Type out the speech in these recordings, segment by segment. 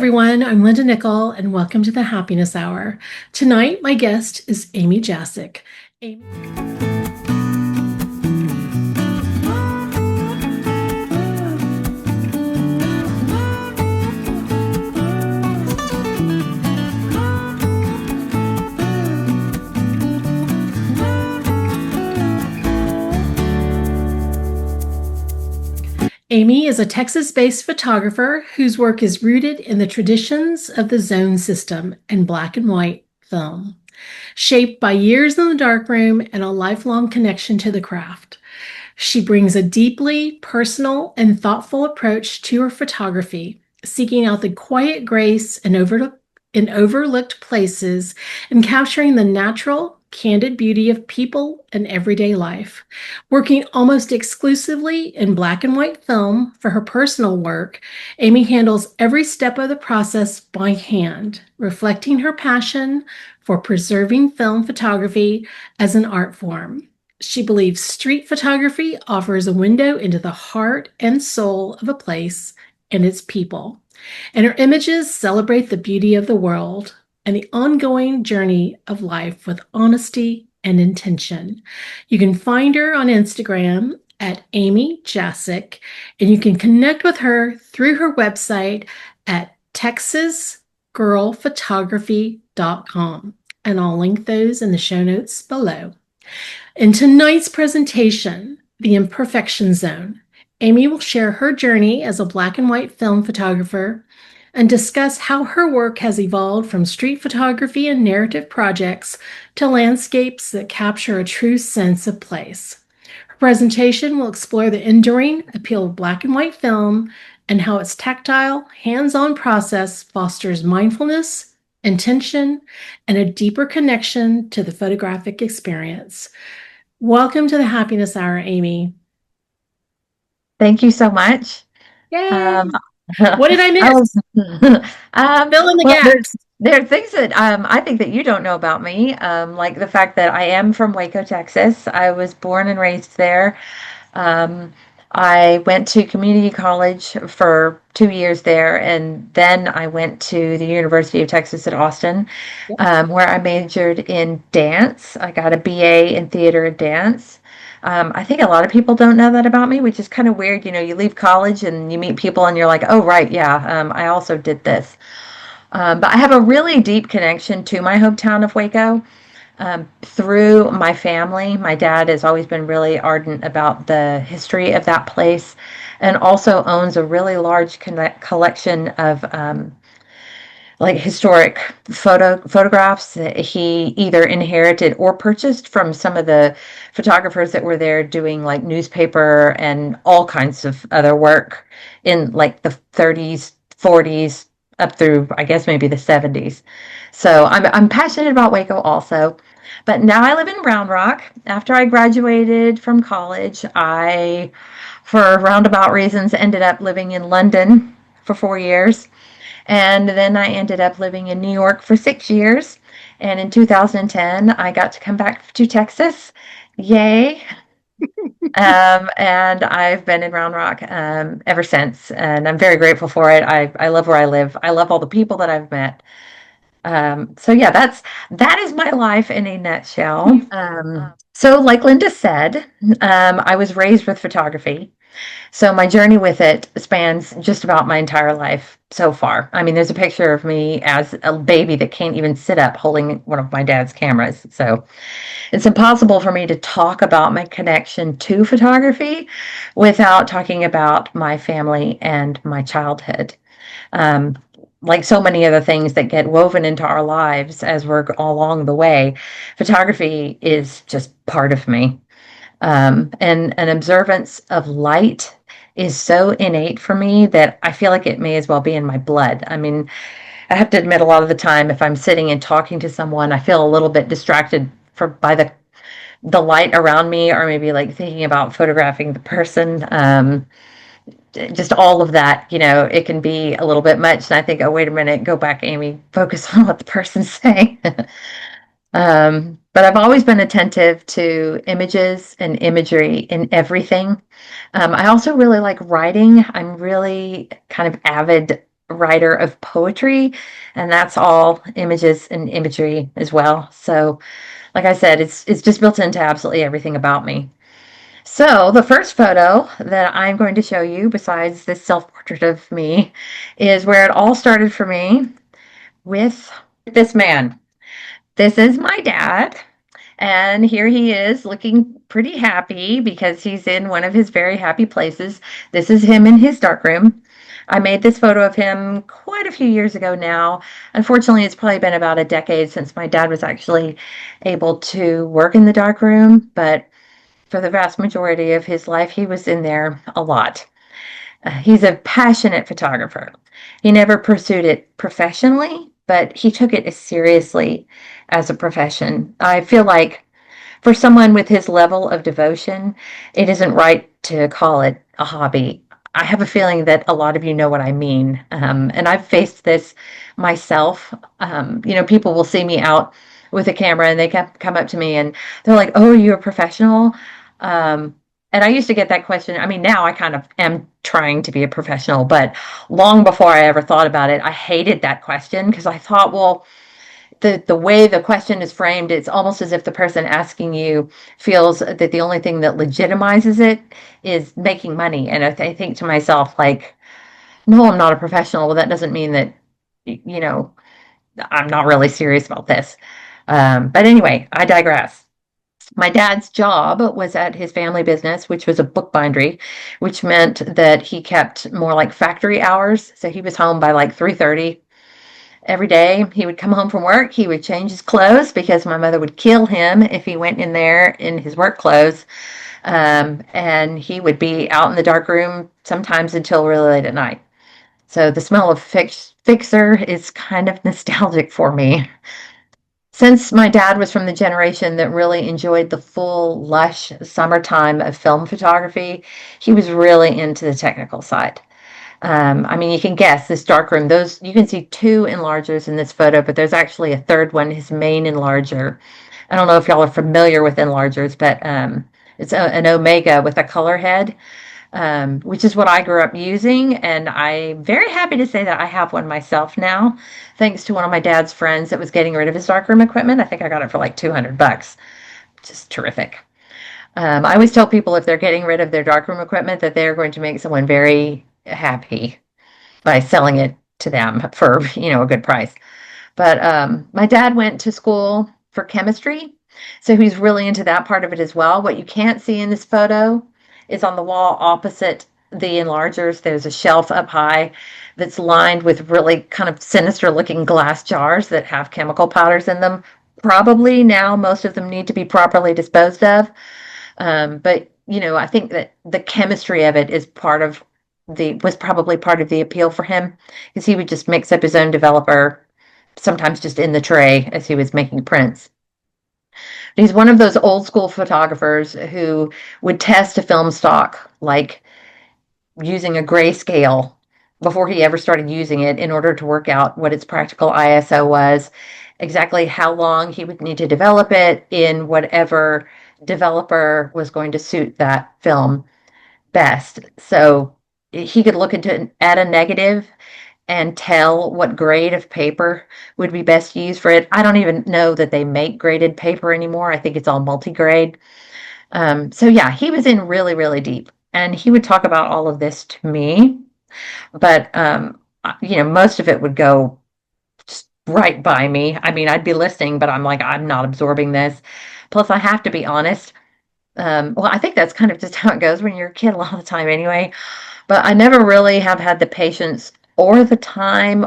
everyone. I'm Linda Nickell, and welcome to the Happiness Hour. Tonight, my guest is Amy Jasek. Amy. Amy is a Texas-based photographer whose work is rooted in the traditions of the zone system and black and white film, shaped by years in the darkroom and a lifelong connection to the craft. She brings a deeply personal and thoughtful approach to her photography, seeking out the quiet grace in overlooked places and capturing the natural, candid beauty of people and everyday life. Working almost exclusively in black and white film for her personal work, Amy handles every step of the process by hand, reflecting her passion for preserving film photography as an art form. She believes street photography offers a window into the heart and soul of a place and its people, and her images celebrate the beauty of the world and the ongoing journey of life with honesty and intention. You can find her on Instagram at Amy Jasek, and you can connect with her through her website at texasgirlphotography.com, and I'll link those in the show notes below. In tonight's presentation, The Imperfection Zone, Amy will share her journey as a black and white film photographer and discuss how her work has evolved from street photography and narrative projects to landscapes that capture a true sense of place. Her presentation will explore the enduring appeal of black and white film and how its tactile, hands-on process fosters mindfulness, intention, and a deeper connection to the photographic experience. Welcome to the Happiness Hour, Amy. Thank you so much. Yay! What did I miss? Fill in the gaps. There are things that I think that you don't know about me, like the fact that I am from Waco, Texas. I was born and raised there. I went to community college for 2 years there, and then I went to the University of Texas at Austin, where I majored in dance. I got a BA in theater and dance. I think a lot of people don't know that about me, which is kind of weird. You know, you leave college and you meet people and you're like, oh, right, yeah, I also did this. But I have a really deep connection to my hometown of Waco through my family. My dad has always been really ardent about the history of that place and also owns a really large collection of like historic photographs that he either inherited or purchased from some of the photographers that were there doing like newspaper and all kinds of other work in like the 30s, 40s, up through, I guess, maybe the 70s. So I'm passionate about Waco also. But now I live in Round Rock. After I graduated from college, I, for roundabout reasons, ended up living in London for 4 years. And then I ended up living in New York for 6 years. And in 2010, I got to come back to Texas. Yay. And I've been in Round Rock ever since. And I'm very grateful for it. I love where I live. I love all the people that I've met. So yeah, that is my life in a nutshell. So like Linda said, I was raised with photography. So my journey with it spans just about my entire life so far. I mean, there's a picture of me as a baby that can't even sit up holding one of my dad's cameras. So it's impossible for me to talk about my connection to photography without talking about my family and my childhood. Like so many other things that get woven into our lives as we're along the way, photography is just part of me. And an observance of light is so innate for me that I feel like it may as well be in my blood. I mean, I have to admit a lot of the time if I'm sitting and talking to someone, I feel a little bit distracted by the light around me, or maybe like thinking about photographing the person. Just all of that, you know, it can be a little bit much. And I think, oh, wait a minute, go back, Amy, focus on what the person's saying. But I've always been attentive to images and imagery in everything. I also really like writing. I'm really kind of avid writer of poetry, and that's all images and imagery as well. So, like I said, it's just built into absolutely everything about me. So, the first photo that I'm going to show you, besides this self-portrait of me, is where it all started for me with this man. This is my dad, and here he is looking pretty happy because he's in one of his very happy places. This is him in his darkroom. I made this photo of him quite a few years ago now. Unfortunately, it's probably been about a decade since my dad was actually able to work in the darkroom, but for the vast majority of his life, he was in there a lot. He's a passionate photographer. He never pursued it professionally, but he took it as seriously as a profession. I feel like for someone with his level of devotion, it isn't right to call it a hobby. I have a feeling that a lot of you know what I mean. And I've faced this myself. People will see me out with a camera and they come up to me and they're like, "Oh, are you a professional?" Um, and I used to get that question. I mean, now I kind of am trying to be a professional, but long before I ever thought about it, I hated that question because I thought, well, the way the question is framed, it's almost as if the person asking you feels that the only thing that legitimizes it is making money. And I think to myself, like, no, I'm not a professional. Well, that doesn't mean that, you know, I'm not really serious about this. But anyway, I digress. My dad's job was at his family business, which was a bookbindery, which meant that he kept more like factory hours. So he was home by like 3:30 every day. He would come home from work. He would change his clothes because my mother would kill him if he went in there in his work clothes. And he would be out in the dark room sometimes until really late at night. So the smell of fixer is kind of nostalgic for me. Since my dad was from the generation that really enjoyed the full, lush summertime of film photography, he was really into the technical side. I mean, you can guess this darkroom. Those you can see two enlargers in this photo, but there's actually a third one, his main enlarger. I don't know if y'all are familiar with enlargers, but it's an Omega with a color head, which is what I grew up using. And I'm very happy to say that I have one myself now, thanks to one of my dad's friends that was getting rid of his darkroom equipment. I think I got it for like $200, which is terrific. I always tell people if they're getting rid of their darkroom equipment that they're going to make someone very happy by selling it to them for, a good price. But my dad went to school for chemistry, so he's really into that part of it as well. What you can't see in this photo is on the wall opposite the enlargers. There's a shelf up high that's lined with really kind of sinister looking glass jars that have chemical powders in them. Probably now most of them need to be properly disposed of. But I think that the chemistry of it is was probably part of the appeal for him because he would just mix up his own developer, sometimes just in the tray as he was making prints. But he's one of those old school photographers who would test a film stock like using a grayscale before he ever started using it in order to work out what its practical ISO was, exactly how long he would need to develop it in whatever developer was going to suit that film best. So he could look into at a negative and tell what grade of paper would be best used for it. I don't even know that they make graded paper anymore. I think it's all multi-grade. So yeah, he was in really, really deep. And he would talk about all of this to me, but most of it would go just right by me. I mean, I'd be listening, but I'm like, I'm not absorbing this. Plus, I have to be honest. Well, I think that's kind of just how it goes when you're a kid a lot of the time anyway. But I never really have had the patience or the time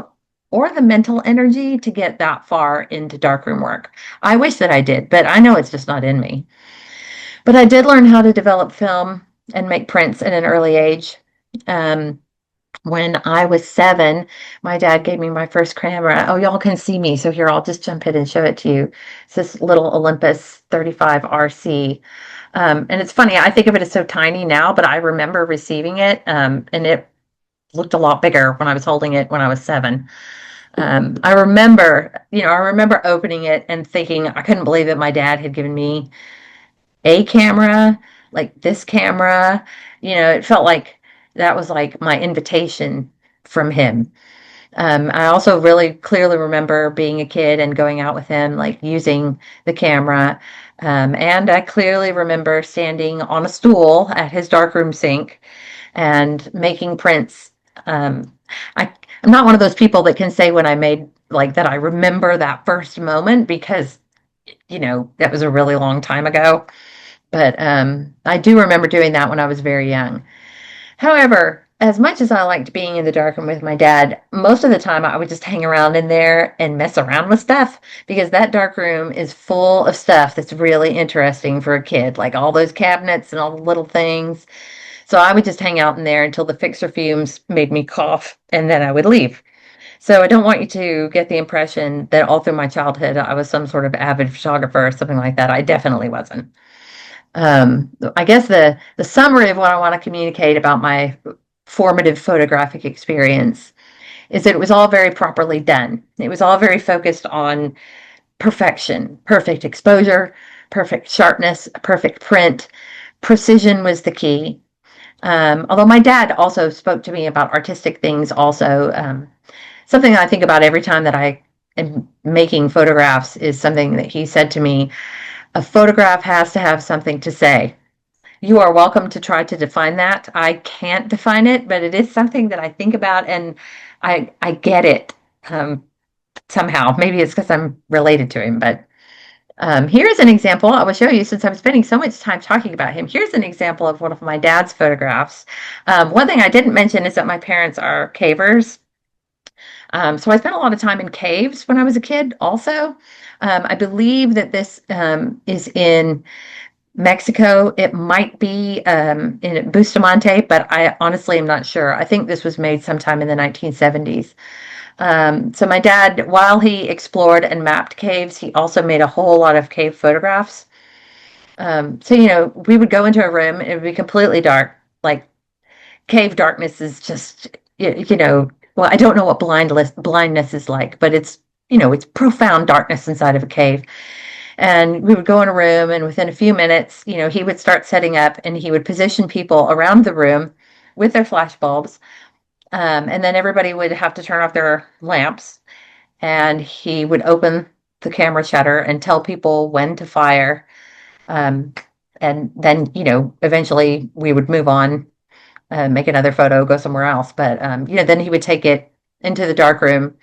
or the mental energy to get that far into darkroom work. I wish that I did, but I know it's just not in me. But I did learn how to develop film and make prints at an early age. Um, when I was 7, my dad gave me my first camera. Oh, y'all can see me. So here, I'll just jump in and show it to you. It's this little Olympus 35 RC. And it's funny, I think of it as so tiny now, but I remember receiving it, and it looked a lot bigger when I was holding it when I was 7. I remember opening it and thinking I couldn't believe that my dad had given me a camera, like this camera. It felt like that was like my invitation from him. I also really clearly remember being a kid and going out with him, like using the camera. And I clearly remember standing on a stool at his darkroom sink and making prints. Um, I, I'm not one of those people that can say when I made like that I remember that first moment because, that was a really long time ago. But I do remember doing that when I was very young. However, as much as I liked being in the darkroom with my dad, most of the time I would just hang around in there and mess around with stuff because that darkroom is full of stuff that's really interesting for a kid, like all those cabinets and all the little things. So I would just hang out in there until the fixer fumes made me cough, and then I would leave. So I don't want you to get the impression that all through my childhood I was some sort of avid photographer or something like that. I definitely wasn't. I guess the summary of what I want to communicate about my formative photographic experience is that it was all very properly done. It was all very focused on perfection, perfect exposure, perfect sharpness, perfect print. Precision was the key. Although my dad also spoke to me about artistic things, also something I think about every time that I am making photographs is something that he said to me: a photograph has to have something to say. You are welcome to try to define that. I can't define it, but it is something that I think about, and I get it um, somehow. Maybe it's because I'm related to him, but here's an example I will show you since I'm spending so much time talking about him. Here's an example of one of my dad's photographs. One thing I didn't mention is that my parents are cavers. So I spent a lot of time in caves when I was a kid also. I believe that this is in Mexico. It might be in Bustamante, but I honestly am not sure. I think this was made sometime in the 1970s. So my dad, while he explored and mapped caves, he also made a whole lot of cave photographs. So, we would go into a room, it would be completely dark. Like cave darkness is just, well, I don't know what blindness is like, but it's profound darkness inside of a cave. And we would go in a room, and within a few minutes, he would start setting up and he would position people around the room with their flash bulbs. And then everybody would have to turn off their lamps, and he would open the camera shutter and tell people when to fire. Um, and then, eventually we would move on, make another photo, go somewhere else. But, then he would take it into the dark room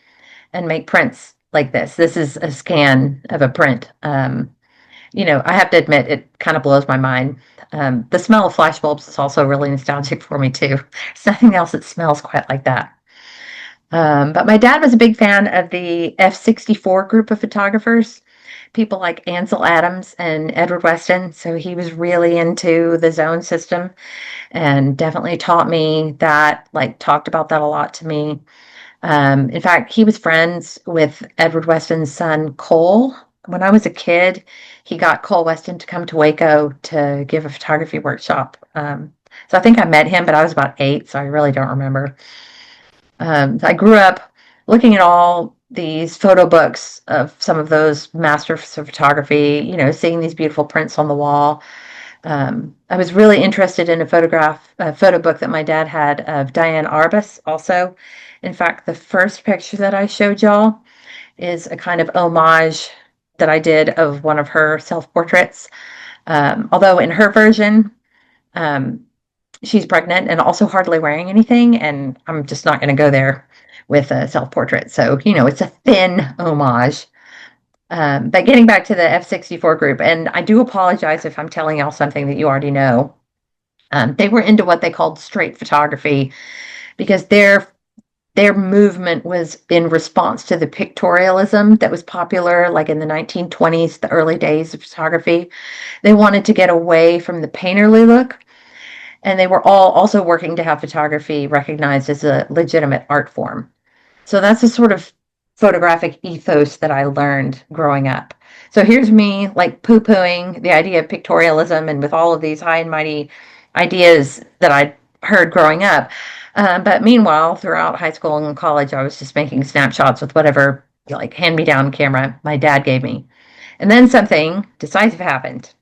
and make prints like this. This is a scan of a print. I have to admit, it kind of blows my mind. The smell of flashbulbs is also really nostalgic for me too. There's nothing else that smells quite like that. But my dad was a big fan of the F-64 group of photographers, people like Ansel Adams and Edward Weston. So he was really into the zone system and definitely taught me that, like talked about that a lot to me. In fact, he was friends with Edward Weston's son, Cole. When I was a kid, he got Cole Weston to come to Waco to give a photography workshop. So I think I met him, but I was about 8, so I really don't remember. I grew up looking at all these photo books of some of those masters of photography, seeing these beautiful prints on the wall. I was really interested in a photo book that my dad had of Diane Arbus also. In fact, the first picture that I showed y'all is a kind of homage that I did of one of her self-portraits. Although in her version, um, she's pregnant and also hardly wearing anything, and I'm just not going to go there with a self-portrait. So, it's a thin homage. But getting back to the F-64 group, and I do apologize if I'm telling y'all something that you already know. They were into what they called straight photography because their movement was in response to the pictorialism that was popular like in the 1920s, the early days of photography. They wanted to get away from the painterly look, and they were all also working to have photography recognized as a legitimate art form. So that's the sort of photographic ethos that I learned growing up. So here's me like poo-pooing the idea of pictorialism and with all of these high and mighty ideas that I heard growing up. But meanwhile, throughout high school and college, I was just making snapshots with whatever like hand-me-down camera my dad gave me. And then something decisive happened.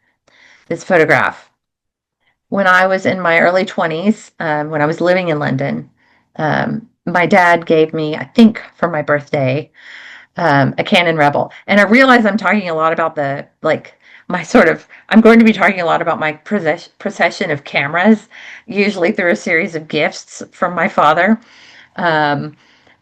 This photograph. When I was in my early 20s, when I was living in London, my dad gave me, I think for my birthday, a Canon Rebel. And I realize I'm talking a lot about the, like, my sort of, I'm going to be talking a lot about my procession of cameras, usually through a series of gifts from my father. Um,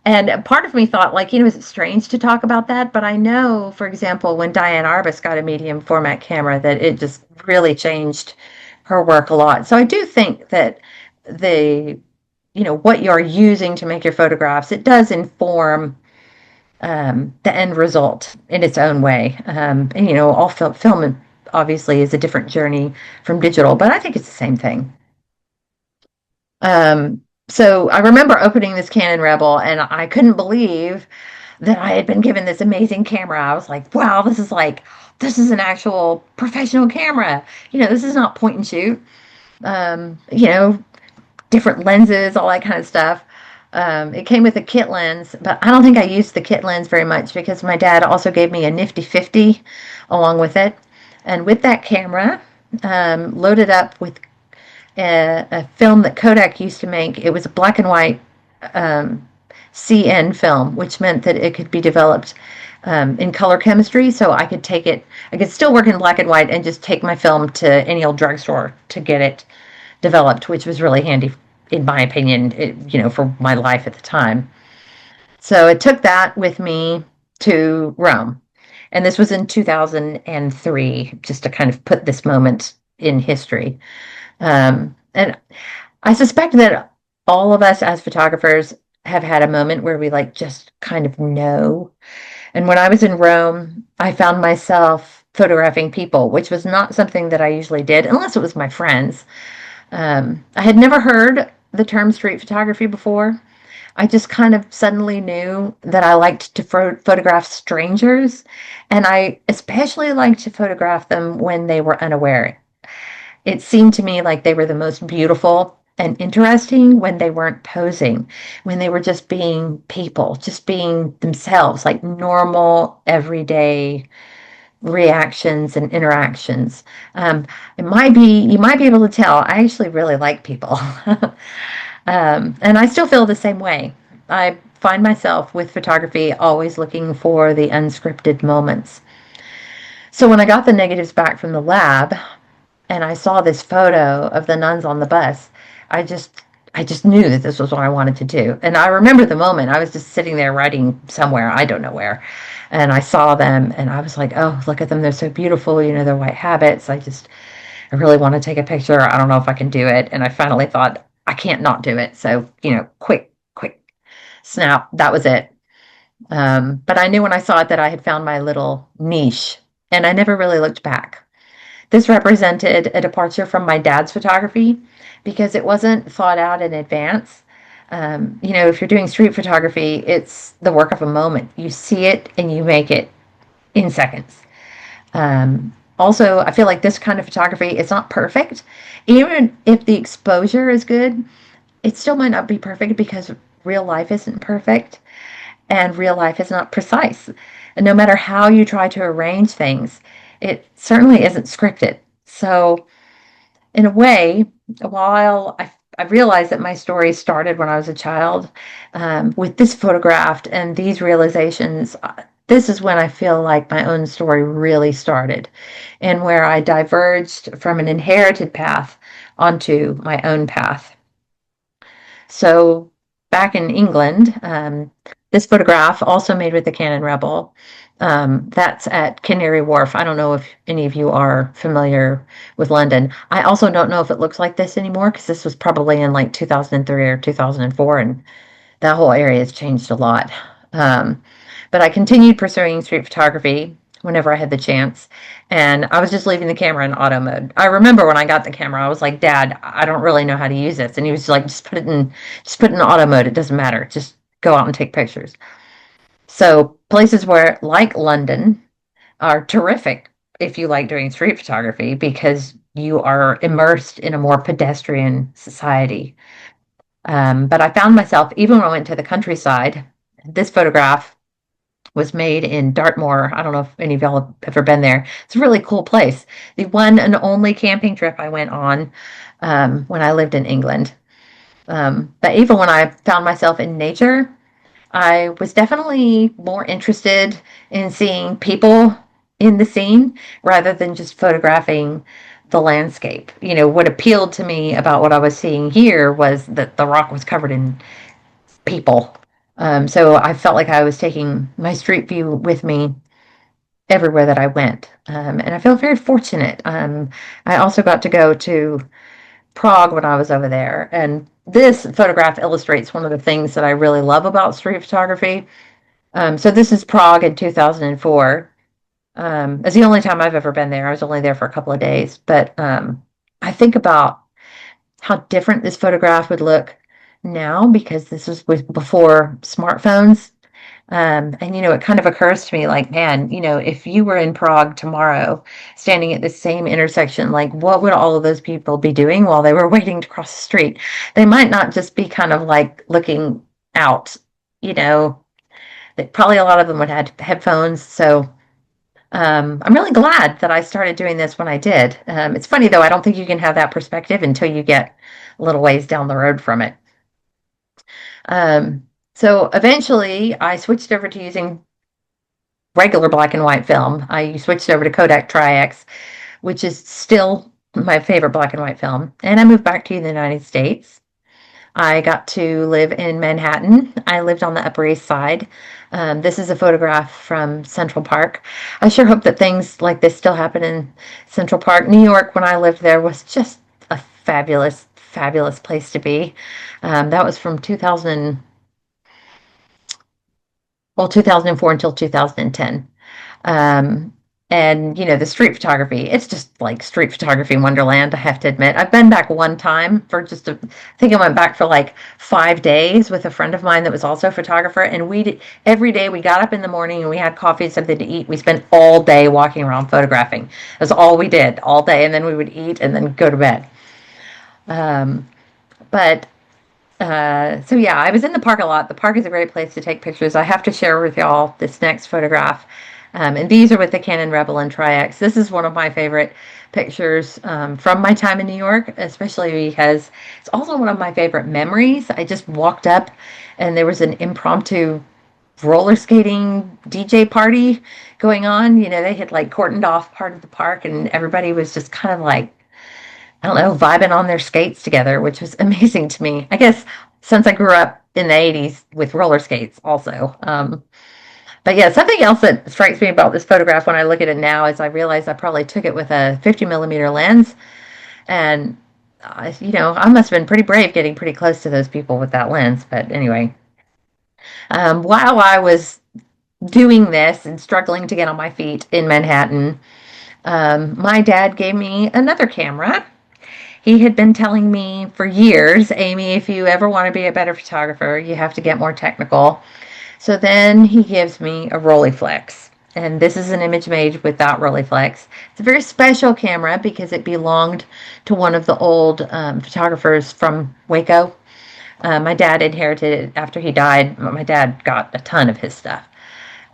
and part of me thought, like, is it strange to talk about that? But I know, for example, when Diane Arbus got a medium format camera, that it just really changed her work a lot. So I do think that the, what you're using to make your photographs, it does inform the end result in its own way. And, all film obviously is a different journey from digital, but I think it's the same thing. So I remember opening this Canon Rebel and I couldn't believe that I had been given this amazing camera. I was like, wow, this is an actual professional camera. This is not point and shoot. Um, you know, Different lenses, all that kind of stuff. It came with a kit lens, but I don't think I used the kit lens very much because my dad also gave me a nifty 50 along with it. And with that camera, loaded up with a film that Kodak used to make. It was a black and white um, CN film, which meant that it could be developed in color chemistry. So I could still work in black and white and just take my film to any old drugstore to get it developed, which was really handy, in my opinion, for my life at the time. So it took that with me to Rome. And this was in 2003, just to kind of put this moment in history. And I suspect that all of us as photographers have had a moment where we like just kind of know. And when I was in Rome, I found myself photographing people, which was not something that I usually did, unless it was my friends. I had never heard the term street photography before. I just kind of suddenly knew that I liked to photograph strangers, and I especially liked to photograph them when they were unaware. It seemed to me like they were the most beautiful and interesting when they weren't posing, when they were just being people, just being themselves, like normal, everyday reactions and interactions. You might be able to tell, I actually really like people. And I still feel the same way. I find myself with photography always looking for the unscripted moments. So when I got the negatives back from the lab, and I saw this photo of the nuns on the bus, I just I just knew that this was what I wanted to do. And I remember the moment. I was just sitting there writing somewhere, I don't know where. And I saw them and I was like, "Oh, look at them. They're so beautiful, their white habits. I really want to take a picture. I don't know if I can do it." And I finally thought, I can't not do it. So, quick snap. That was it. But I knew when I saw it that I had found my little niche and I never really looked back. This represented a departure from my dad's photography because it wasn't thought out in advance. If you're doing street photography, it's the work of a moment. You see it and you make it in seconds. Also, I feel like this kind of photography, it's not perfect. Even if the exposure is good, it still might not be perfect because real life isn't perfect and real life is not precise. And no matter how you try to arrange things, it certainly isn't scripted. So, in a way, while I realized that my story started when I was a child, with this photograph and these realizations, this is when I feel like my own story really started and where I diverged from an inherited path onto my own path. So back in England, this photograph, also made with the Canon Rebel, that's at Canary Wharf. I don't know if any of you are familiar with London. I also don't know if it looks like this anymore because this was probably in like 2003 or 2004, and that whole area has changed a lot. But I continued pursuing street photography whenever I had the chance. And I was just leaving the camera in auto mode. I remember when I got the camera, I was like, "Dad, I don't really know how to use this." And he was like, just put it in auto mode. It doesn't matter. Just go out and take pictures. So places where, like London, are terrific if you like doing street photography because you are immersed in a more pedestrian society. But I found myself, even when I went to the countryside, this photograph was made in Dartmoor. I don't know if any of y'all have ever been there. It's a really cool place. The one and only camping trip I went on when I lived in England. But even when I found myself in nature, I was definitely more interested in seeing people in the scene rather than just photographing the landscape. What appealed to me about what I was seeing here was that the rock was covered in people. So I felt like I was taking my street view with me everywhere that I went. And I feel very fortunate. I also got to go to Prague when I was over there. And this photograph illustrates one of the things that I really love about street photography. So this is Prague in 2004. It's the only time I've ever been there. I was only there for a couple of days, but I think about how different this photograph would look now because this was before smartphones. And it kind of occurs to me like, man, if you were in Prague tomorrow, standing at the same intersection, like what would all of those people be doing while they were waiting to cross the street? They might not just be kind of like looking out, you know, probably a lot of them would have headphones. So I'm really glad that I started doing this when I did. It's funny though, I don't think you can have that perspective until you get a little ways down the road from it. So eventually I switched over to using regular black and white film. I switched over to Kodak Tri-X, which is still my favorite black and white film. And I moved back to the United States. I got to live in Manhattan. I lived on the Upper East Side. This is a photograph from Central Park. I sure hope that things like this still happen in Central Park. New York, when I lived there, was just a fabulous, fabulous place to be. That was from 2004 until 2010. Um, and the street photography, it's just like street photography wonderland, I have to admit. I've been back one time for I think I went back for like 5 days with a friend of mine that was also a photographer. And every day we got up in the morning and we had coffee and something to eat. We spent all day walking around photographing. That's all we did all day. And then we would eat and then go to bed. Um, but so yeah, I was in the park a lot. The park is a great place to take pictures. I have to share with y'all this next photograph. And these are with the Canon Rebel and Tri-X. This is one of my favorite pictures from my time in New York, especially because it's also one of my favorite memories. I just walked up and there was an impromptu roller skating DJ party going on. They had like cordoned off part of the park and everybody was just kind of like, I don't know, vibing on their skates together, which was amazing to me. I guess since I grew up in the 80s with roller skates also. But yeah, something else that strikes me about this photograph when I look at it now is I realize I probably took it with a 50 millimeter lens. And, I must have been pretty brave getting pretty close to those people with that lens. But anyway, while I was doing this and struggling to get on my feet in Manhattan, my dad gave me another camera. He had been telling me for years, Amy, if you ever want to be a better photographer, you have to get more technical. So then he gives me a Rolleiflex. And this is an image made with that Rolleiflex. It's a very special camera because it belonged to one of the old photographers from Waco. My dad inherited it after he died. My dad got a ton of his stuff.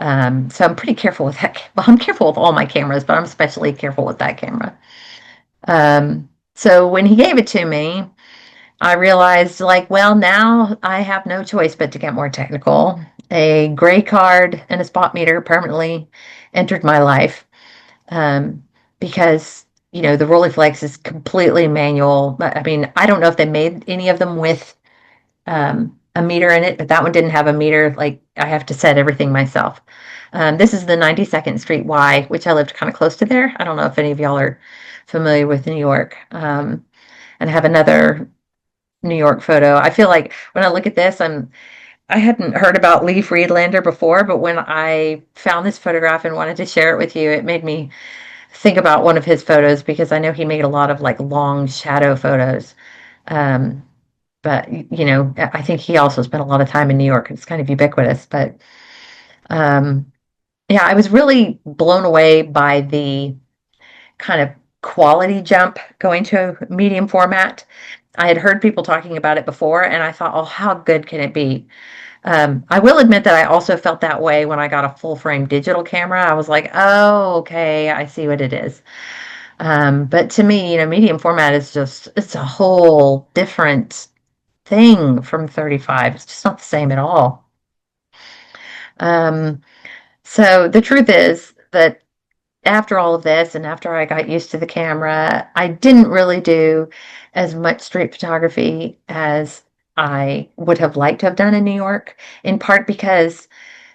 So I'm pretty careful with that. Well, I'm careful with all my cameras, but I'm especially careful with that camera. So when he gave it to me, I realized like, well, now I have no choice but to get more technical. A gray card and a spot meter permanently entered my life because, the Rolleiflex is completely manual. I mean, I don't know if they made any of them with a meter in it, but that one didn't have a meter. Like I have to set everything myself. This is the 92nd Street Y, which I lived kind of close to there. I don't know if any of y'all are familiar with New York. And I have another New York photo. I feel like when I look at this, I hadn't heard about Lee Friedlander before, but when I found this photograph and wanted to share it with you, it made me think about one of his photos because I know he made a lot of like long shadow photos. But I think he also spent a lot of time in New York. It's kind of ubiquitous, but um, yeah, I was really blown away by the kind of quality jump going to medium format. I had heard people talking about it before, and I thought, oh, how good can it be? I will admit that I also felt that way when I got a full frame digital camera. I was like, oh, okay, I see what it is. But to me, medium format is it's a whole different thing from 35. It's just not the same at all. Um, so the truth is that after all of this and after I got used to the camera, I didn't really do as much street photography as I would have liked to have done in New York, in part because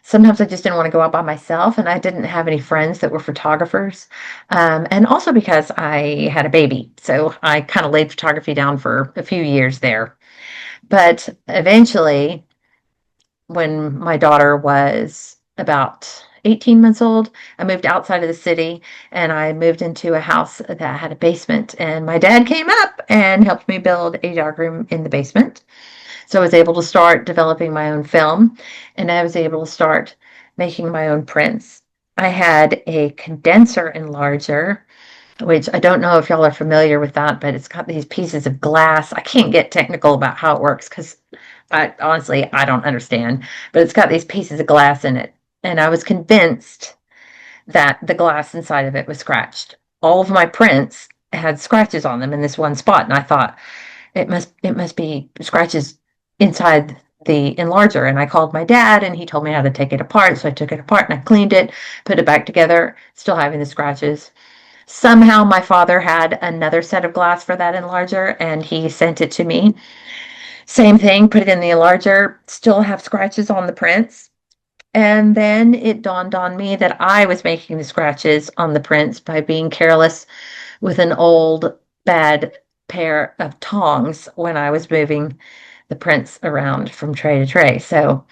sometimes I just didn't want to go out by myself and I didn't have any friends that were photographers. And also because I had a baby. So I kind of laid photography down for a few years there. But eventually, when my daughter was about 18 months old, I moved outside of the city and I moved into a house that had a basement. And my dad came up and helped me build a darkroom in the basement. So I was able to start developing my own film and I was able to start making my own prints. I had a condenser enlarger, which I don't know if y'all are familiar with that, but it's got these pieces of glass. I can't get technical about how it works because I don't understand, but it's got these pieces of glass in it. And I was convinced that the glass inside of it was scratched. All of my prints had scratches on them in this one spot. And I thought it must be scratches inside the enlarger. And I called my dad and he told me how to take it apart. So I took it apart and I cleaned it, put it back together, still having the scratches. Somehow my father had another set of glass for that enlarger and he sent it to me. Same thing, put it in the enlarger, still have scratches on the prints. And then it dawned on me that I was making the scratches on the prints by being careless with an old bad pair of tongs when I was moving the prints around from tray to tray. So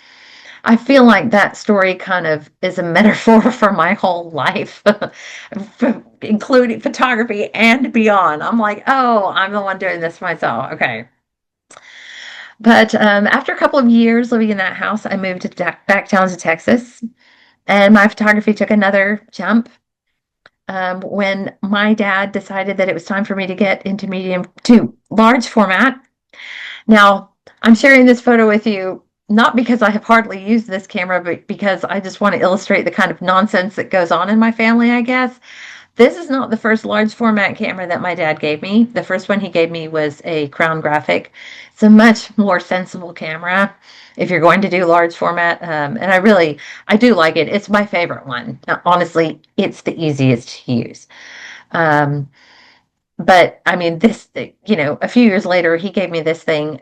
I feel like that story kind of is a metaphor for my whole life, including photography and beyond. I'm like, oh, I'm the one doing this myself. Okay. But after a couple of years living in that house, I moved back down to Texas, and my photography took another jump when my dad decided that it was time for me to get into medium to large format. Now, I'm sharing this photo with you not because I have hardly used this camera, but because I just want to illustrate the kind of nonsense that goes on in my family, I guess. This is not the first large format camera that my dad gave me. The first one he gave me was a Crown Graphic. It's a much more sensible camera if you're going to do large format. And I do like it. It's my favorite one. Now, honestly, it's the easiest to use. Um, but I mean, a few years later, he gave me this thing,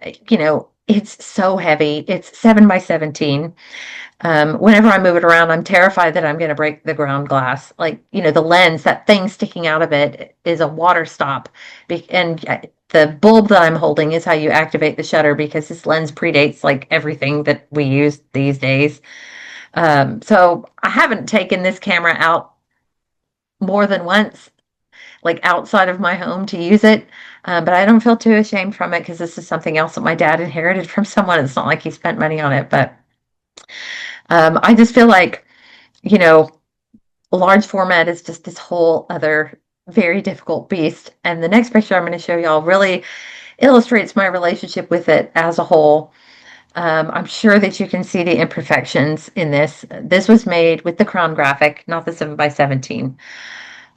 it's so heavy. It's 7 by 17. Whenever I move it around, I'm terrified that I'm going to break the ground glass. Like, the lens, that thing sticking out of it is a water stop. And the bulb that I'm holding is how you activate the shutter because this lens predates like everything that we use these days. So I haven't taken this camera out more than once, like outside of my home to use it. But I don't feel too ashamed from it because this is something else that my dad inherited from someone. It's not like he spent money on it, but I just feel like, you know, large format is just this whole other very difficult beast. And the next picture I'm going to show y'all really illustrates my relationship with it as a whole. I'm sure that you can see the imperfections in this. This was made with the Crown Graphic, not the 7 by 17.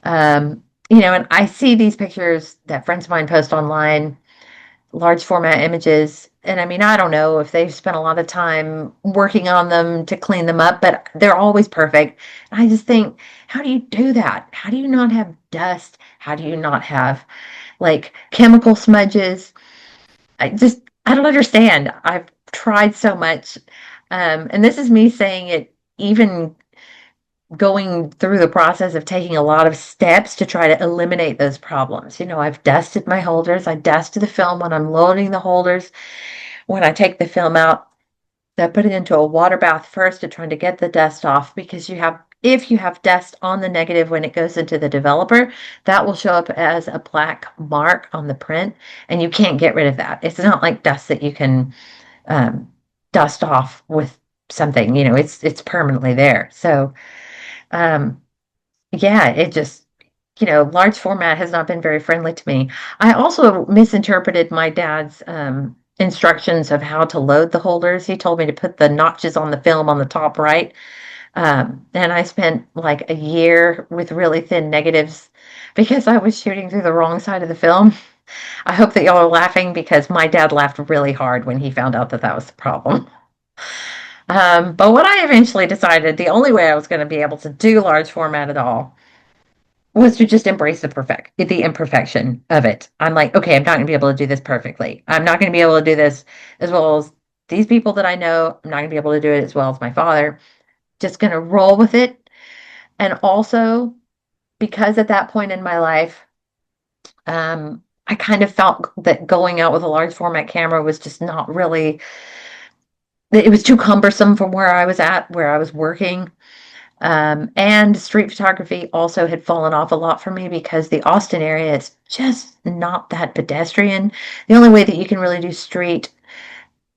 And I see these pictures that friends of mine post online, large format images. And I mean, I don't know if they've spent a lot of time working on them to clean them up, but they're always perfect. I just think, how do you do that? How do you not have dust? How do you not have like chemical smudges? I don't understand. I've tried so much. And this is me saying it, even going through the process of taking a lot of steps to try to eliminate those problems. I've dusted my holders. I dust the film when I'm loading the holders. When I take the film out, I put it into a water bath first to try to get the dust off because if you have dust on the negative when it goes into the developer, that will show up as a black mark on the print and you can't get rid of that. It's not like dust that you can um, dust off with something, it's permanently there. So, um, yeah, it just, large format has not been very friendly to me. I also misinterpreted my dad's instructions of how to load the holders. He told me to put the notches on the film on the top right. And I spent like a year with really thin negatives because I was shooting through the wrong side of the film. I hope that y'all are laughing because my dad laughed really hard when he found out that that was the problem. But what I eventually decided the only way I was going to be able to do large format at all was to just embrace the imperfection of it. I'm like, okay, I'm not going to be able to do this perfectly. I'm not going to be able to do this as well as these people that I know. I'm not going to be able to do it as well as my father. Just going to roll with it. And also, because at that point in my life, I kind of felt that going out with a large format camera was just not really, it was too cumbersome from where I was at, where I was working. And street photography also had fallen off a lot for me because the Austin area is just not that pedestrian. The only way that you can really do street,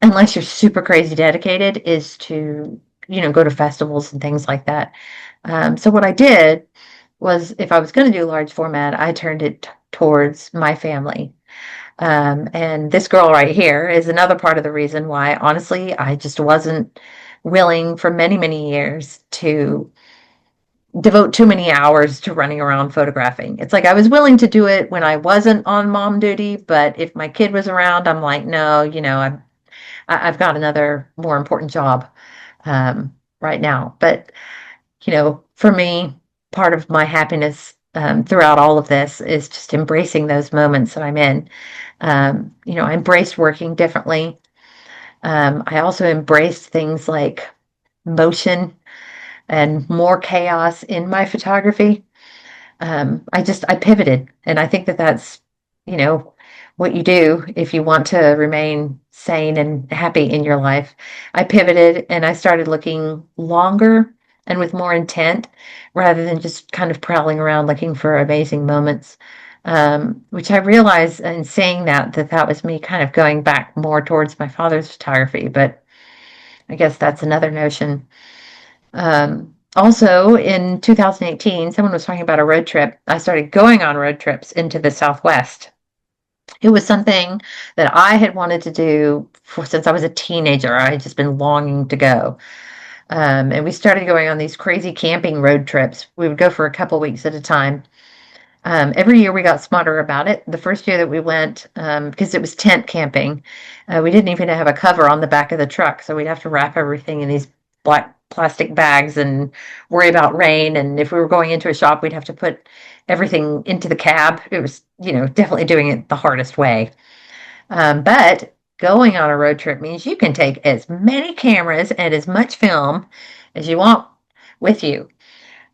unless you're super crazy dedicated, is to, go to festivals and things like that. So what I did was if I was going to do large format, I turned it towards my family. And this girl right here is another part of the reason why, honestly, I just wasn't willing for many, many years to devote too many hours to running around photographing. It's like I was willing to do it when I wasn't on mom duty, but if my kid was around, I'm like, no, I've got another more important job right now. But for me, part of my happiness throughout all of this is just embracing those moments that I'm in. I embraced working differently. I also embraced things like motion and more chaos in my photography. I pivoted, and I think that that's, you know, what you do if you want to remain sane and happy in your life. I pivoted and I started looking longer and with more intent rather than just kind of prowling around looking for amazing moments. Which I realized in saying that was me kind of going back more towards my father's photography, but I guess that's another notion. Also, in 2018, someone was talking about a road trip. I started going on road trips into the Southwest. It was something that I had wanted to do since I was a teenager. I had just been longing to go. And we started going on these crazy camping road trips. We would go for a couple weeks at a time. Every year we got smarter about it. The first year that we went, because it was tent camping, we didn't even have a cover on the back of the truck, so we'd have to wrap everything in these black plastic bags and worry about rain. And if we were going into a shop, we'd have to put everything into the cab. It was, definitely doing it the hardest way. But going on a road trip means you can take as many cameras and as much film as you want with you.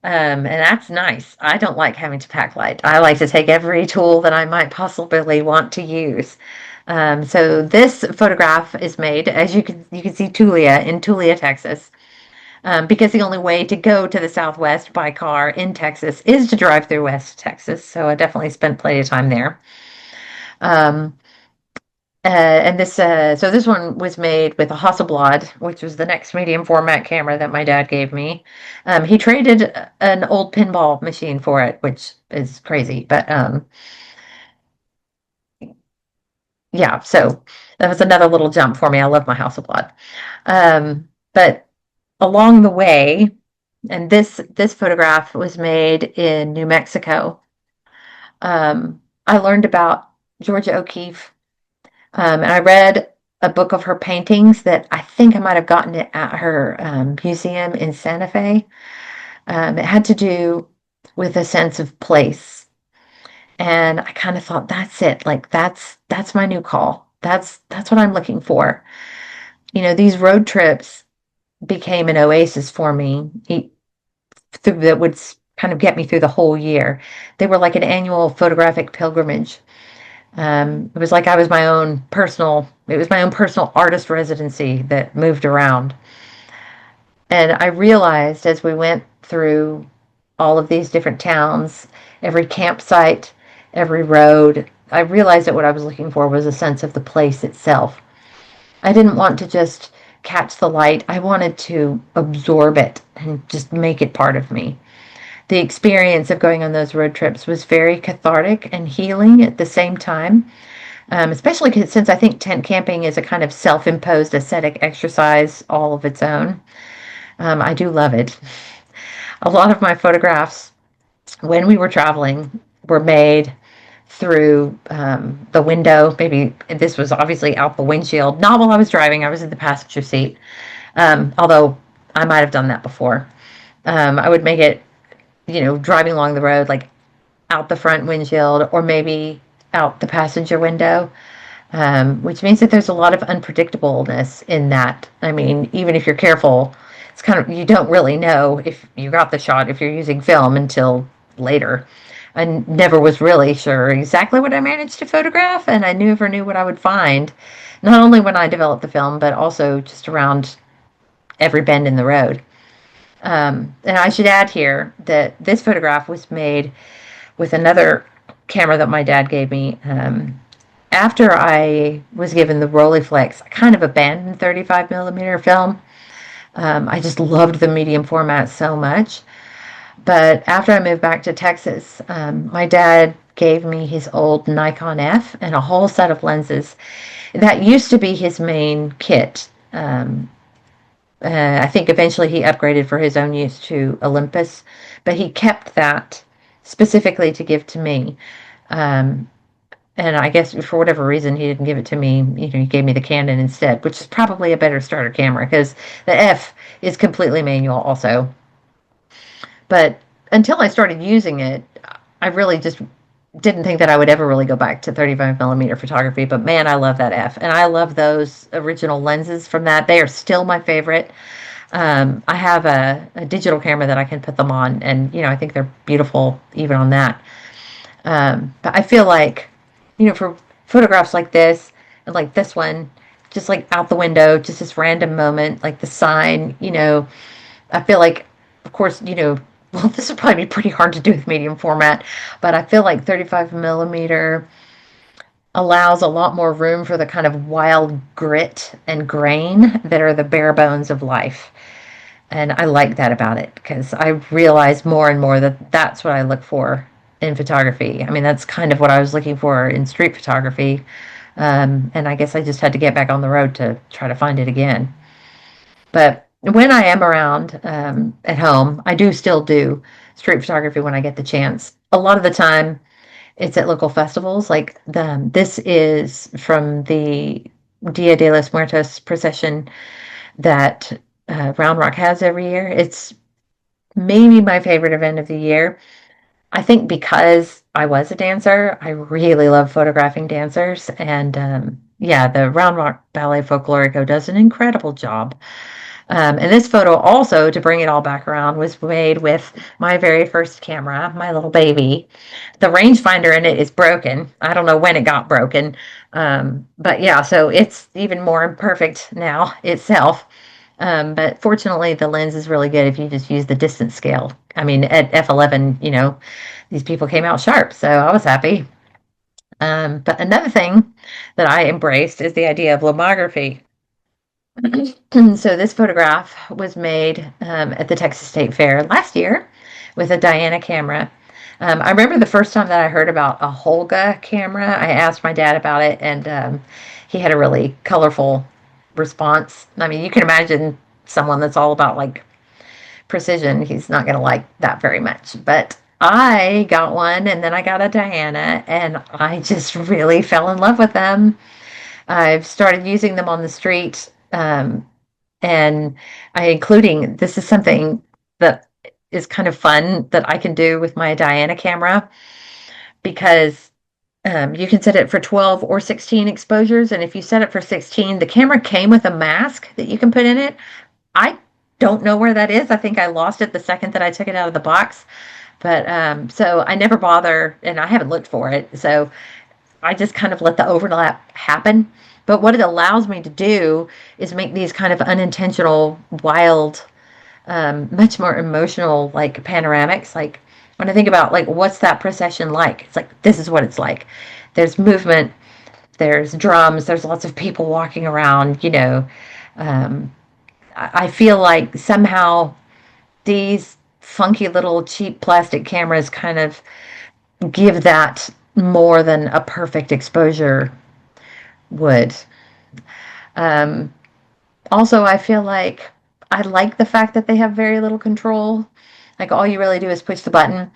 And that's nice. I don't like having to pack light. I like to take every tool that I might possibly want to use. So this photograph is made, as you can see Tulia in Tulia, Texas, because the only way to go to the Southwest by car in Texas is to drive through West Texas. So I definitely spent plenty of time there. Um, and so this one was made with a Hasselblad, which was the next medium format camera that my dad gave me. He traded an old pinball machine for it, which is crazy. But yeah, so that was another little jump for me. I love my Hasselblad. But along the way, and this photograph was made in New Mexico. I learned about Georgia O'Keeffe. And I read a book of her paintings that I think I might have gotten it at her museum in Santa Fe. It had to do with a sense of place. And I kind of thought, that's it. Like that's my new call. That's what I'm looking for. These road trips became an oasis for me that would kind of get me through the whole year. They were like an annual photographic pilgrimage. It was like it was my own personal artist residency that moved around. And I realized as we went through all of these different towns, every campsite, every road, I realized that what I was looking for was a sense of the place itself. I didn't want to just catch the light. I wanted to absorb it and just make it part of me. The experience of going on those road trips was very cathartic and healing at the same time. Especially since I think tent camping is a kind of self-imposed ascetic exercise all of its own. I do love it. A lot of my photographs when we were traveling were made through the window. Maybe this was obviously out the windshield. Not while I was driving. I was in the passenger seat. Although I might have done that before. I would make it, driving along the road, like out the front windshield or maybe out the passenger window, which means that there's a lot of unpredictableness in that. I mean, even if you're careful, it's kind of, you don't really know if you got the shot if you're using film until later. I never was really sure exactly what I managed to photograph, and I never knew what I would find, not only when I developed the film, but also just around every bend in the road. And I should add here that this photograph was made with another camera that my dad gave me. After I was given the Rolleiflex, I kind of abandoned 35 millimeter film. I just loved the medium format so much. But after I moved back to Texas, my dad gave me his old Nikon F and a whole set of lenses. That used to be his main kit. I think eventually he upgraded for his own use to Olympus, but he kept that specifically to give to me. And I guess for whatever reason he didn't give it to me. He gave me the Canon instead, which is probably a better starter camera because the F is completely manual also. But until I started using it, I really just didn't think that I would ever really go back to 35 millimeter photography. But man, I love that F, and I love those original lenses from that. They are still my favorite. I have a digital camera that I can put them on, and I think they're beautiful even on that. But I feel like, for photographs like this and like this one, just like out the window, just this random moment, like the sign, I feel like, of course, well, this would probably be pretty hard to do with medium format, but I feel like 35 millimeter allows a lot more room for the kind of wild grit and grain that are the bare bones of life. And I like that about it because I realize more and more that that's what I look for in photography. I mean, that's kind of what I was looking for in street photography. And I guess I just had to get back on the road to try to find it again. But when I am around at home, I do still do street photography when I get the chance. A lot of the time, it's at local festivals. Like this is from the Dia de los Muertos procession that Round Rock has every year. It's maybe my favorite event of the year. I think because I was a dancer, I really love photographing dancers. And yeah, the Round Rock Ballet Folklorico does an incredible job. And this photo also, to bring it all back around, was made with my very first camera, my little baby. The rangefinder in it is broken. I don't know when it got broken. But yeah, so it's even more imperfect now itself. But fortunately, the lens is really good if you just use the distance scale. I mean, at f11, these people came out sharp, so I was happy. But another thing that I embraced is the idea of lomography. So this photograph was made at the Texas State Fair last year with a Diana camera. I remember the first time that I heard about a Holga camera, I asked my dad about it, and he had a really colorful response. I mean, you can imagine someone that's all about like precision. He's not going to like that very much. But I got one, and then I got a Diana, and I just really fell in love with them. I've started using them on the street, and this is something that is kind of fun that I can do with my Diana camera because you can set it for 12 or 16 exposures. And if you set it for 16, the camera came with a mask that you can put in it. I don't know where that is. I think I lost it the second that I took it out of the box. But so I never bother, and I haven't looked for it. So I just kind of let the overlap happen. But what it allows me to do is make these kind of unintentional, wild, much more emotional, like panoramics. Like when I think about like what's that procession like, it's like this is what it's like. There's movement, there's drums, there's lots of people walking around. I feel like somehow these funky little cheap plastic cameras kind of give that more than a perfect exposure would. Um, Also, I feel like I like the fact that they have very little control. Like all you really do is push the button.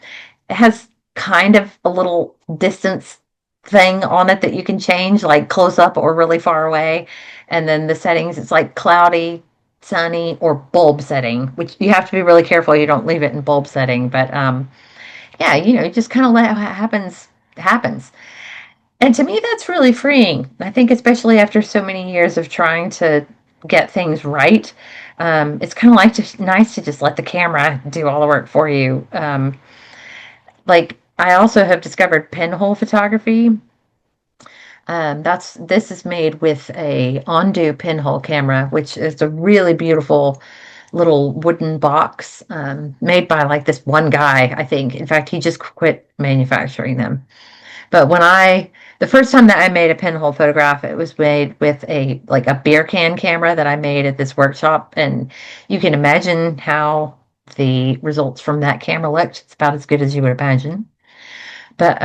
It has kind of a little distance thing on it that you can change, like close up or really far away. And then the settings, it's like cloudy, sunny, or bulb setting, which you have to be really careful you don't leave it in bulb setting. But yeah, just kind of let what happens. And to me, that's really freeing. I think, especially after so many years of trying to get things right, it's kind of like just nice to just let the camera do all the work for you. Like I also have discovered pinhole photography. This is made with a Ondu pinhole camera, which is a really beautiful little wooden box made by like this one guy, I think. In fact, he just quit manufacturing them. But the first time that I made a pinhole photograph, it was made with a beer can camera that I made at this workshop, and you can imagine how the results from that camera looked. It's about as good as you would imagine. But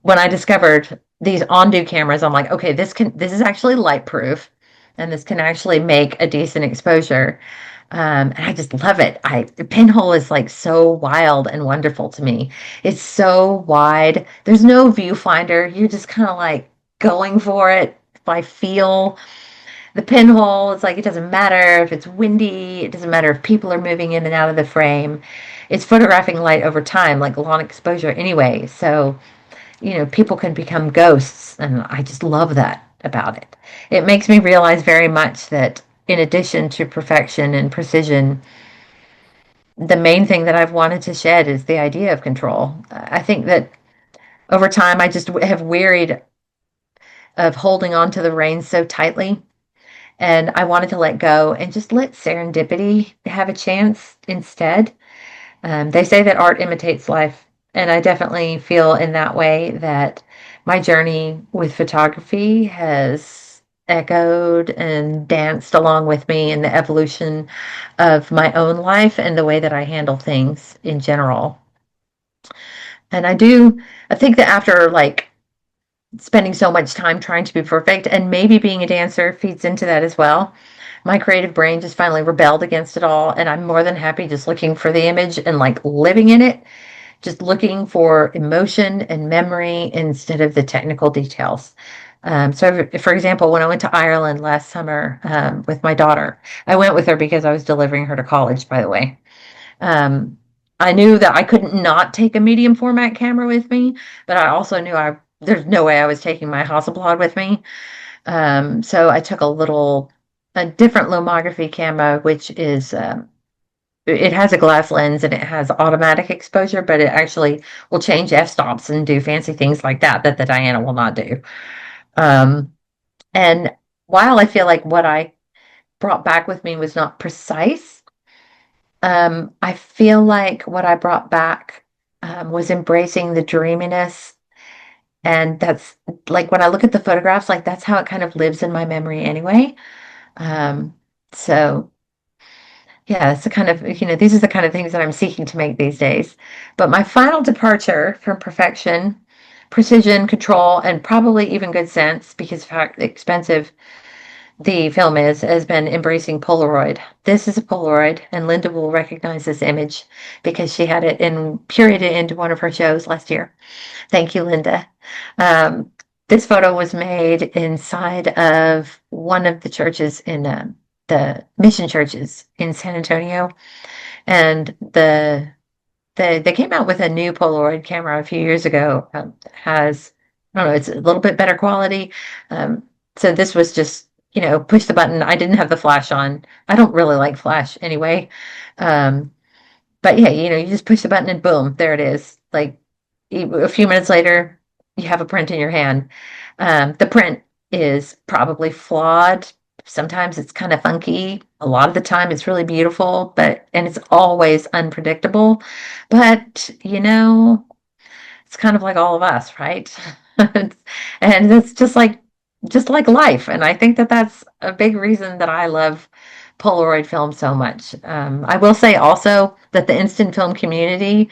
when I discovered these Ondu cameras, I'm like, okay, this is actually light proof, and this can actually make a decent exposure. And I just love it. Pinhole is like so wild and wonderful to me. It's so wide. There's no viewfinder. You're just kind of like going for it by feel. The pinhole, it's like it doesn't matter if it's windy, it doesn't matter if people are moving in and out of the frame. It's photographing light over time, like long exposure anyway. So people can become ghosts, and I just love that about it. It makes me realize very much that in addition to perfection and precision, the main thing that I've wanted to shed is the idea of control. I think that over time, I just have wearied of holding on to the reins so tightly, and I wanted to let go and just let serendipity have a chance instead. They say that art imitates life, and I definitely feel in that way that my journey with photography has echoed and danced along with me in the evolution of my own life and the way that I handle things in general. And I think that after like spending so much time trying to be perfect, and maybe being a dancer feeds into that as well. My creative brain just finally rebelled against it all, and I'm more than happy just looking for the image and like living in it, just looking for emotion and memory instead of the technical details. So, for example, when I went to Ireland last summer with my daughter, I went with her because I was delivering her to college, by the way. Um, I knew that I couldn't not take a medium format camera with me, but I also knew there's no way I was taking my Hasselblad with me. So I took a different lomography camera, which is it has a glass lens and it has automatic exposure, but it actually will change f-stops and do fancy things like that the Diana will not do. Um, and while I feel like what I brought back with me was not precise, I feel like what I brought back was embracing the dreaminess. And that's like when I look at the photographs, like that's how it kind of lives in my memory anyway. Um, so yeah, it's the kind of, these are the kind of things that I'm seeking to make these days. But my final departure from perfection, precision, control, and probably even good sense, because of how expensive the film has been embracing Polaroid. This is a Polaroid, and Linda will recognize this image because she had it curated into one of her shows last year. Thank you, Linda. Um, this photo was made inside of one of the churches in the mission churches in San Antonio, and they came out with a new Polaroid camera a few years ago. Has I don't know, it's a little bit better quality. So this was just push the button. I didn't have the flash on. I don't really like flash anyway. Um, but yeah, you just push the button and boom, there it is. Like a few minutes later, you have a print in your hand. The print is probably flawed. Sometimes it's kind of funky. A lot of the time it's really beautiful, and it's always unpredictable. But, it's kind of like all of us, right? And it's just like life. And I think that that's a big reason that I love Polaroid film so much. I will say also that the instant film community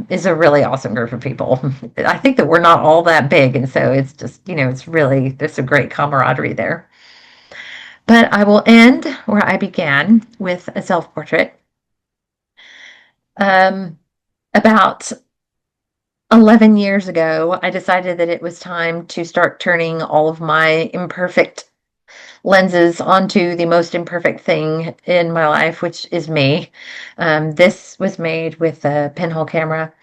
is a really awesome group of people. I think that we're not all that big, and so it's just, there's a great camaraderie there. But I will end where I began with a self-portrait um, about 11 years ago, I decided that it was time to start turning all of my imperfect lenses onto the most imperfect thing in my life, which is me. This was made with a pinhole camera.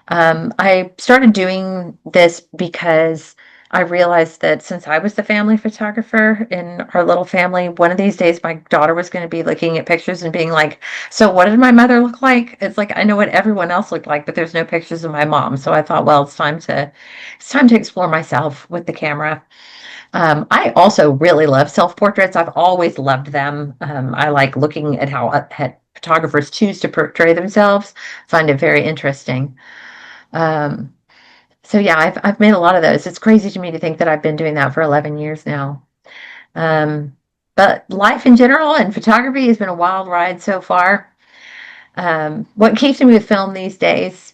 I started doing this because I realized that since I was the family photographer in our little family, one of these days my daughter was going to be looking at pictures and being like, "So what did my mother look like?" It's like I know what everyone else looked like, but there's no pictures of my mom. So I thought, well, it's time to explore myself with the camera. I also really love self-portraits. I've always loved them. I like looking at how photographers choose to portray themselves. Find it very interesting. Um, so yeah, I've made a lot of those. It's crazy to me to think that I've been doing that for 11 years now. Um, but life in general and photography has been a wild ride so far. What keeps me with film these days,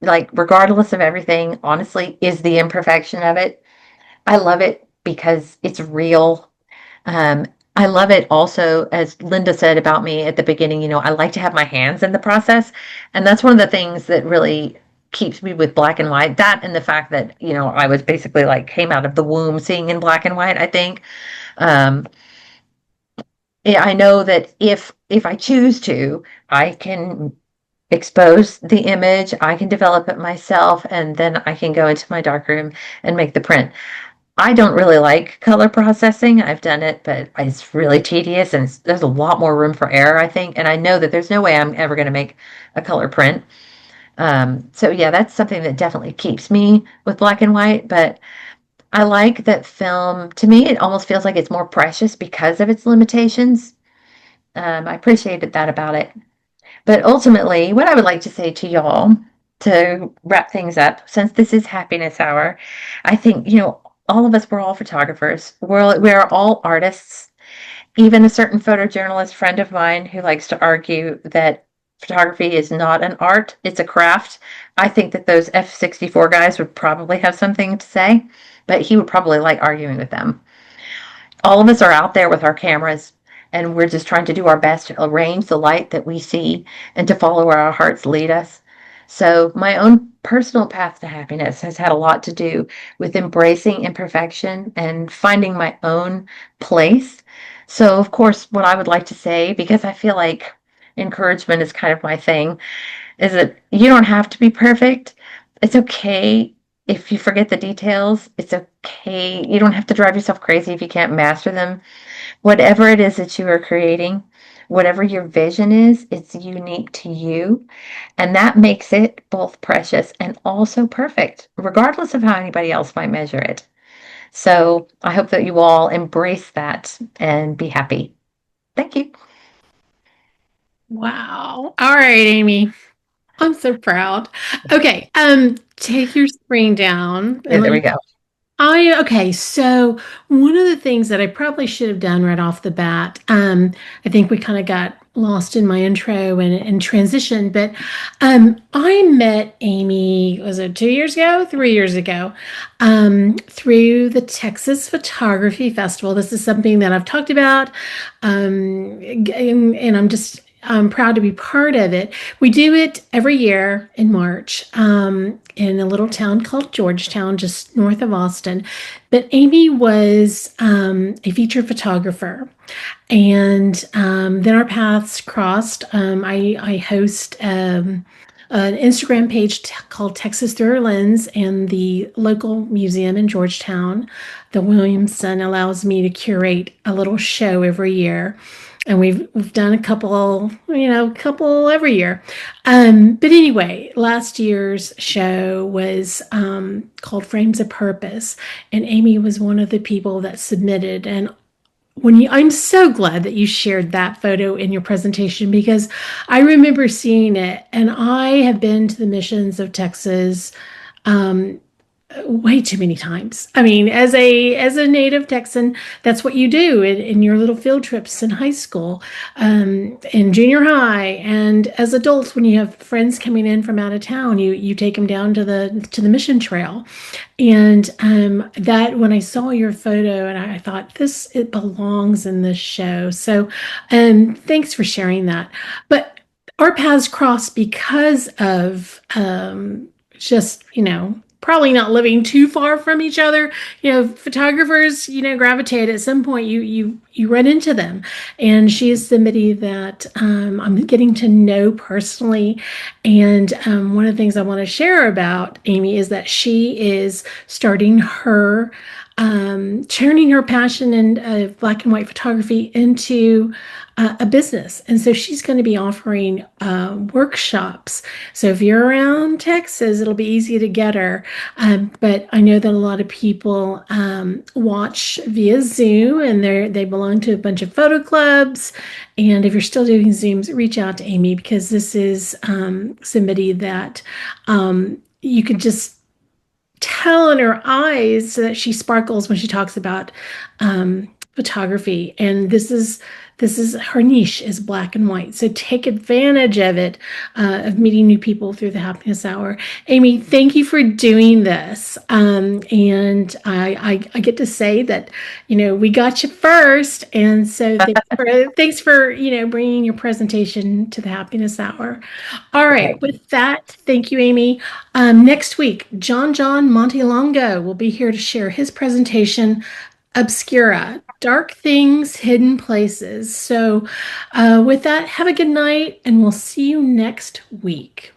like regardless of everything, honestly, is the imperfection of it. I love it because it's real. Um, I love it also, as Linda said about me at the beginning, I like to have my hands in the process. And that's one of the things that really keeps me with black and white. That and the fact that, I was basically like came out of the womb seeing in black and white, I think. Um, yeah, I know that if I choose to, I can expose the image, I can develop it myself, and then I can go into my darkroom and make the print. I don't really like color processing. I've done it, but it's really tedious and there's a lot more room for error, I think. And I know that there's no way I'm ever going to make a color print. So yeah, that's something that definitely keeps me with black and white. But I like that film. To me, it almost feels like it's more precious because of its limitations. I appreciated that about it. But ultimately, what I would like to say to y'all to wrap things up, since this is happiness hour, I think, all of us, we're all photographers. We're all artists. Even a certain photojournalist friend of mine who likes to argue that photography is not an art, it's a craft. I think that those F-64 guys would probably have something to say, but he would probably like arguing with them. All of us are out there with our cameras and we're just trying to do our best to arrange the light that we see and to follow where our hearts lead us. So, my own personal path to happiness has had a lot to do with embracing imperfection and finding my own place. So, of course, what I would like to say, because I feel like encouragement is kind of my thing, is that you don't have to be perfect. It's okay if you forget the details. It's okay. You don't have to drive yourself crazy if you can't master them. Whatever it is that you are creating, whatever your vision is, it's unique to you. And that makes it both precious and also perfect, regardless of how anybody else might measure it. So I hope that you all embrace that and be happy. Thank you. Wow. All right, Amy. I'm so proud. Okay, take your screen down Yeah, and let there we me. go. Okay, so one of the things that I probably should have done right off the bat, I think we kind of got lost in my intro and transition, but I met Amy, was it 2 years ago, 3 years ago, through the Texas Photography Festival. This is something that I've talked about, and I'm proud to be part of it. We do it every year in March in a little town called Georgetown, just north of Austin. But Amy was a featured photographer. And then our paths crossed. I host an Instagram page called Texas Through Her Lens, and the local museum in Georgetown, the Williamson, allows me to curate a little show every year. And we've done a couple every year. But anyway, last year's show was called Frames of Purpose, and Amy was one of the people that submitted. And I'm so glad that you shared that photo in your presentation, because I remember seeing it, and I have been to the missions of Texas um, way too many times. I mean, as a native Texan, that's what you do in your little field trips in high school, in junior high, and as adults when you have friends coming in from out of town, you take them down to the mission trail. And that when I saw your photo, and I thought it belongs in this show. So thanks for sharing that. But our paths crossed because of just, probably not living too far from each other. Photographers, gravitate at some point. You run into them, and she is somebody that I'm getting to know personally. And one of the things I want to share about Amy is that she is starting her turning her passion in black and white photography into a business. And so she's going to be offering workshops. So if you're around Texas, it'll be easy to get her. But I know that a lot of people watch via Zoom, and they belong to a bunch of photo clubs. And if you're still doing Zooms, reach out to Amy, because this is somebody that you could just tell in her eyes that she sparkles when she talks about photography. And this is her niche, is black and white. So take advantage of it, of meeting new people through the happiness hour. Amy, thank you for doing this. And I get to say that, we got you first. And so thanks for bringing your presentation to the happiness hour. All right. Okay. With that, thank you, Amy. Next week, John Montelongo will be here to share his presentation, Obscura, Dark Things, Hidden Places. So with that, have a good night, and we'll see you next week.